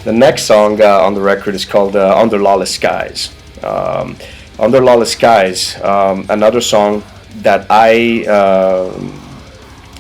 The next song on the record is called Under Lawless Skies. Um, Under Lawless Skies, another song that I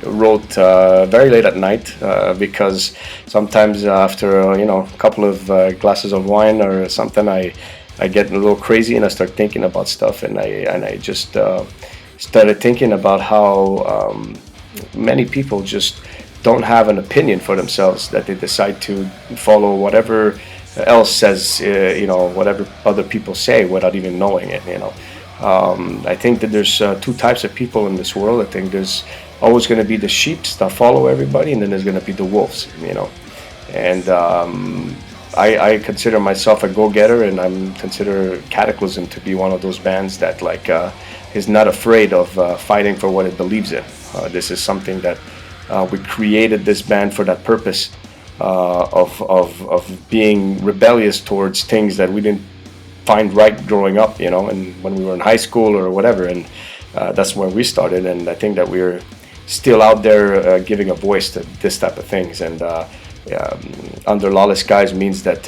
wrote very late at night because sometimes after a couple of glasses of wine or something, I get a little crazy and I start thinking about stuff, and I just started thinking about how many people just don't have an opinion for themselves, that they decide to follow whatever else says, whatever other people say without even knowing it. I think that there's two types of people in this world. I think there's always going to be the sheep that follow everybody, and then there's going to be the wolves. And I consider myself a go-getter, and I'm consider Kataklysm to be one of those bands that is not afraid of fighting for what it believes in. This is something that we created this band for that purpose of being rebellious towards things that we didn't find right growing up, and when we were in high school or whatever, and that's when we started. And I think that we're still out there giving a voice to this type of things. And Under Lawless Skies means that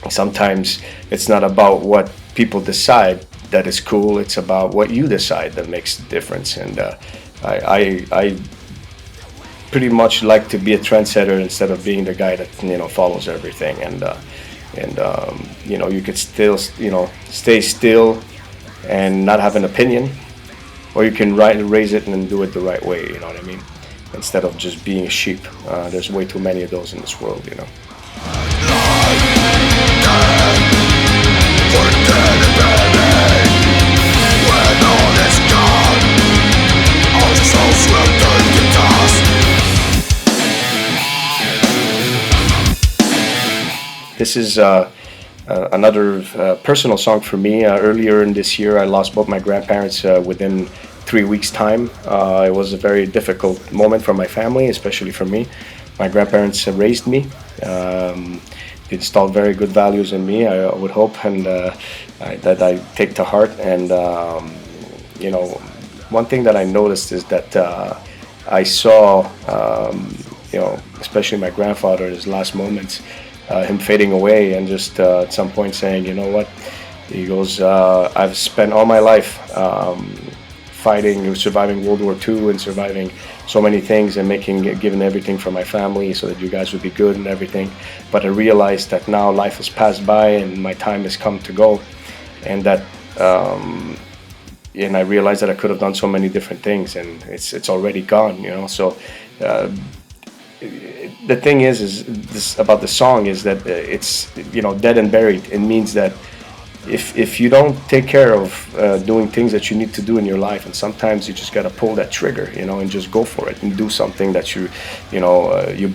sometimes it's not about what people decide that is cool, it's about what you decide that makes the difference. And I pretty much like to be a trendsetter instead of being the guy that follows everything. And you could still stay still and not have an opinion, or you can raise it and do it the right way. You know what I mean? Instead of just being a sheep. There's way too many of those in this world. This is another personal song for me. Earlier in this year, I lost both my grandparents within 3 weeks' time. It was a very difficult moment for my family, especially for me. My grandparents raised me. They installed very good values in me, I would hope, and that I take to heart. And one thing that I noticed is that I saw, especially my grandfather, his last moments, him fading away, and just at some point saying, you know what, he goes, I've spent all my life fighting, surviving World War II and surviving so many things and giving everything for my family so that you guys would be good and everything. But I realized that now life has passed by and my time has come to go, and that and I realized that I could have done so many different things, and it's already gone. So the thing is this about the song is that it's dead and buried. It means that if you don't take care of doing things that you need to do in your life, and sometimes you just got to pull that trigger, and just go for it and do something that you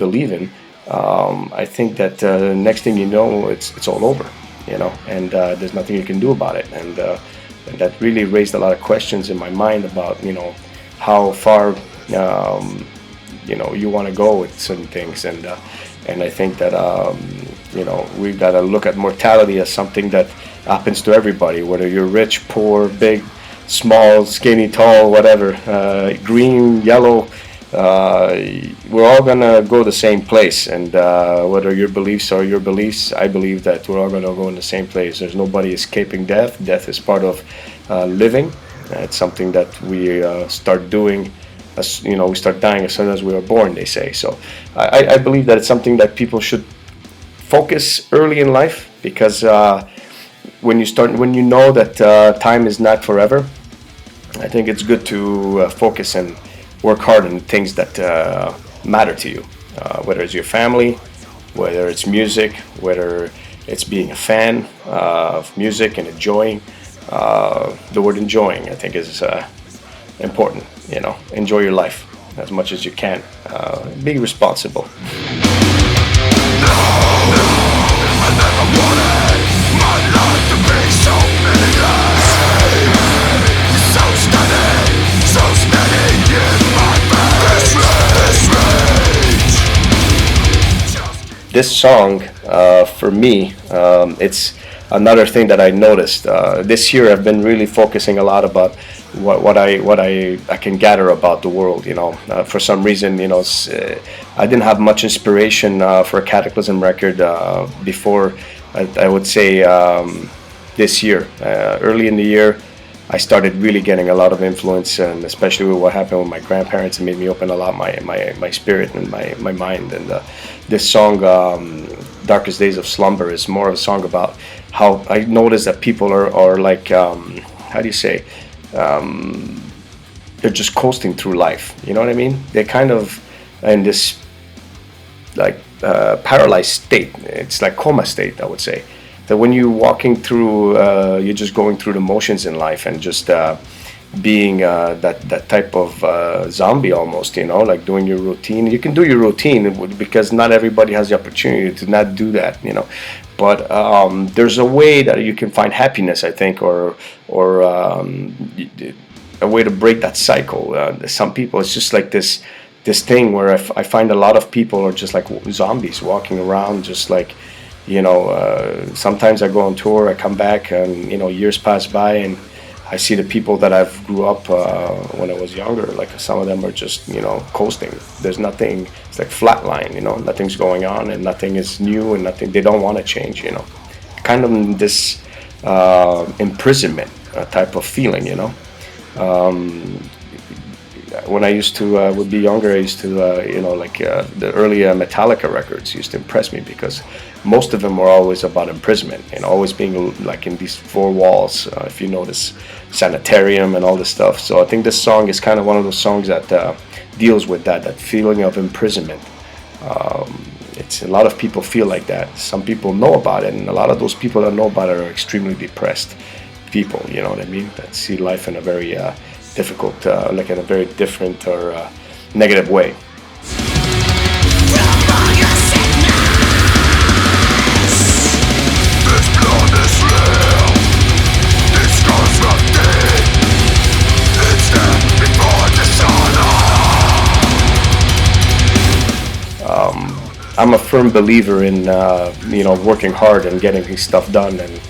believe in. I think that next thing you know, it's all over, and there's nothing you can do about it. And that really raised a lot of questions in my mind about how far you want to go with certain things. And I think that we've got to look at mortality as something that happens to everybody, whether you're rich, poor, big, small, skinny, tall, whatever, green, yellow. We're all gonna go the same place, and whether your beliefs are your beliefs, I believe that we're all gonna go in the same place. There's nobody escaping death. Death is part of living. It's something that we start doing. We start dying as soon as we are born, they say. So I believe that it's something that people should focus early in life, because when you know that time is not forever, I think it's good to focus and work hard on things that matter to you, whether it's your family, whether it's music, whether it's being a fan of music and enjoying. The word enjoying, I think, is important. Enjoy your life as much as you can. Be responsible. This song, for me, it's another thing that I noticed. This year I've been really focusing a lot about what I can gather about the world. For some reason, I didn't have much inspiration for a Cataclysm record before. I would say this year, early in the year, I started really getting a lot of influence, and especially with what happened with my grandparents, it made me open a lot my spirit and my mind. And this song, "Darkest Days of Slumber," is more of a song about how I noticed that people are like, how do you say, they're just coasting through life. You know what I mean? They're kind of in this like paralyzed state. It's like coma state, I would say. That when you're walking through, you're just going through the motions in life and just being that type of zombie almost, like doing your routine. You can do your routine because not everybody has the opportunity to not do that, But there's a way that you can find happiness, I think, or a way to break that cycle. Some people, it's just like this thing where I find a lot of people are just like zombies walking around, just like, sometimes I go on tour, I come back, and years pass by, and I see the people that I've grew up when I was younger. Like some of them are just coasting. There's nothing. It's like flatline. Nothing's going on, and nothing is new, and nothing. They don't want to change. Kind of this imprisonment type of feeling. When I used to would be younger, I used to the early Metallica records used to impress me because most of them were always about imprisonment and always being like in these four walls. If you notice, sanitarium and all this stuff. So I think this song is kind of one of those songs that deals with that feeling of imprisonment. It's a lot of people feel like that. Some people know about it, and a lot of those people that know about it are extremely depressed people. You know what I mean? That see life in a very difficult, like in a very different or negative way. I'm a firm believer in working hard and getting stuff done, and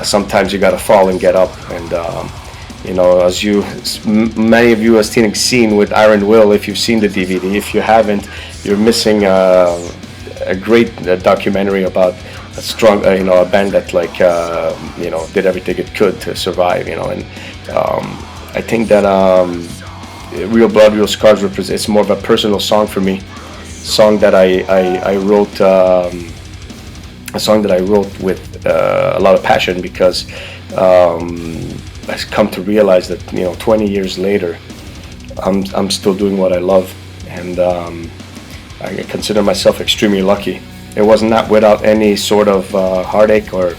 sometimes you gotta fall and get up. And as many of you have seen with Iron Will, if you've seen the DVD. If you haven't, you're missing a great documentary about a strong, a band that did everything it could to survive. And I think that Real Blood, Real Scars it's more of a personal song for me. Song that I wrote, a song that I wrote with a lot of passion because I've come to realize that 20 years later, I'm still doing what I love, and I consider myself extremely lucky. It was not without any sort of heartache or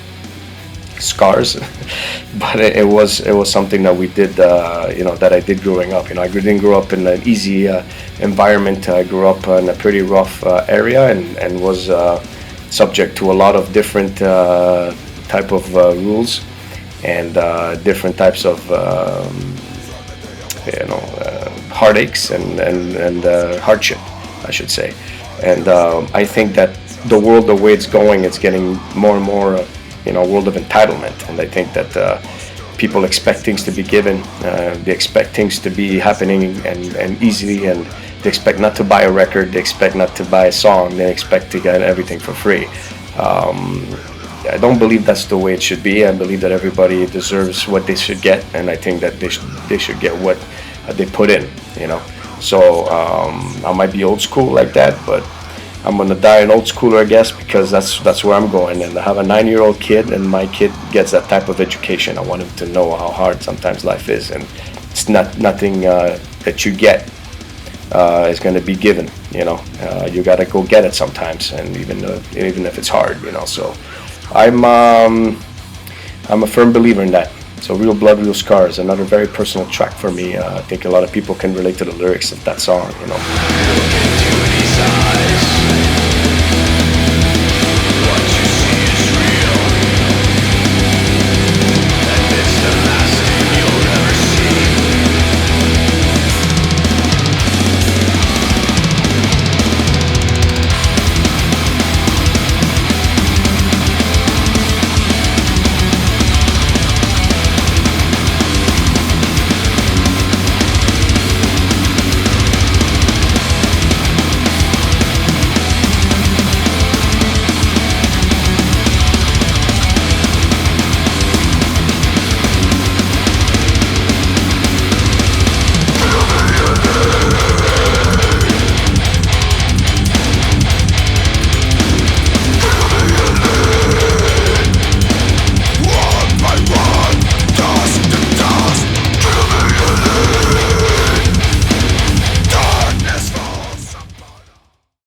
scars, but it was something that we did, that I did growing up. I didn't grow up in an easy environment. I grew up in a pretty rough area and was subject to a lot of different type of rules and different types of heartaches and hardship, I should say. And I think that the world, the way it's going, it's getting more and more world of entitlement, and I think that people expect things to be given, they expect things to be happening and easily, and they expect not to buy a record, they expect not to buy a song, they expect to get everything for free. I don't believe that's the way it should be. I believe that everybody deserves what they should get, and I think that they should get what they put in. So I might be old school like that, but I'm gonna die an old schooler, I guess, because that's where I'm going. And I have a 9-year-old kid, and my kid gets that type of education. I want him to know how hard sometimes life is, and it's nothing that you get is going to be given. You gotta go get it sometimes, and even if it's hard. So I'm a firm believer in that. So Real Blood, Real Scars, another very personal track for me. I think a lot of people can relate to the lyrics of that song.